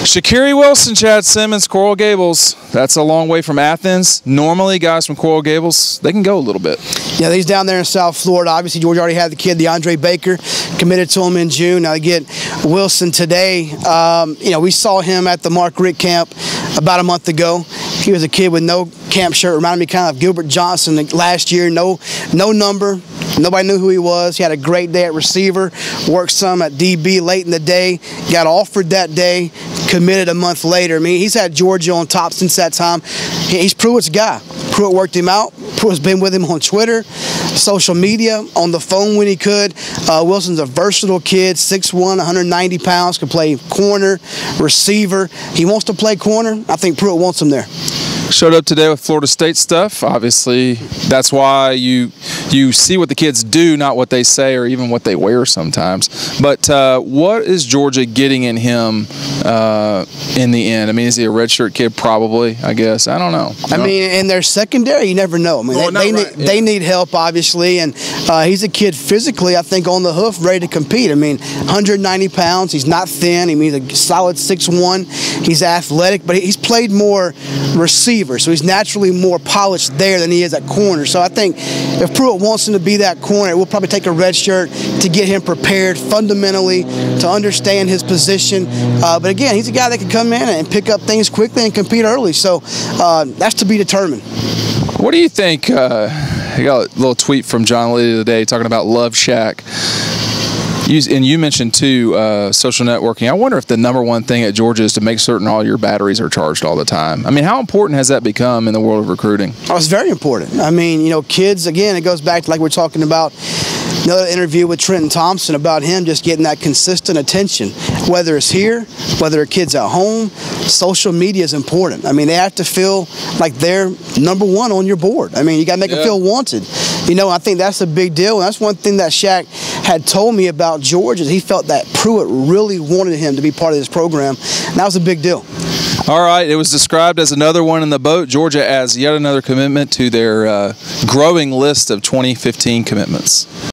Shaquery Wilson, Chad Simmons, Coral Gables. That's a long way from Athens. Normally, guys from Coral Gables, they can go a little bit. Yeah, he's down there in South Florida. Obviously, Georgia already had the kid, DeAndre Baker, committed to him in June. Now they get Wilson today. We saw him at the Mark Richt camp about a month ago. He was a kid with no camp shirt. Reminded me kind of Gilbert Johnson last year. No number. Nobody knew who he was. He had a great day at receiver. Worked some at DB late in the day. Got offered that day. Committed a month later. I mean, he's had Georgia on top since that time. He's Pruitt's guy. Pruitt worked him out. Pruitt's been with him on Twitter, social media, on the phone when he could. Wilson's a versatile kid, 6'1", 190 pounds, can play corner, receiver. He wants to play corner. I think Pruitt wants him there. Showed up today with Florida State stuff. Obviously, that's why you see what the kids do, not what they say or even what they wear sometimes. But what is Georgia getting in him in the end? I mean, is he a redshirt kid? Probably, I guess. I don't know. I mean, in their secondary, you never know. I mean, they need help, obviously, and he's a kid physically, I think, on the hoof, ready to compete. I mean, 190 pounds. He's not thin. I mean, he's a solid 6'1". He's athletic, but he's played more receiver, so he's naturally more polished there than he is at corner. So I think if Pruitt wants him to be that corner, we'll probably take a red shirt to get him prepared fundamentally to understand his position. But again, he's a guy that can come in and pick up things quickly and compete early. So that's to be determined. What do you think? I got a little tweet from John Lee today talking about Love Shaq. And you mentioned, too, social networking. I wonder if the #1 thing at Georgia is to make certain all your batteries are charged all the time. I mean, how important has that become in the world of recruiting? Oh, it's very important. I mean, kids, again, it goes back to like we're talking about another interview with Trenton Thompson about him just getting that consistent attention. Whether it's here, whether a kid's at home, social media is important. I mean, they have to feel like they're #1 on your board. I mean, you got to make them feel wanted. I think that's a big deal. And that's one thing that Shaq had told me about Georgia. He felt that Pruitt really wanted him to be part of this program. And that was a big deal. All right, it was described as another one in the boat. Georgia adds yet another commitment to their growing list of 2015 commitments.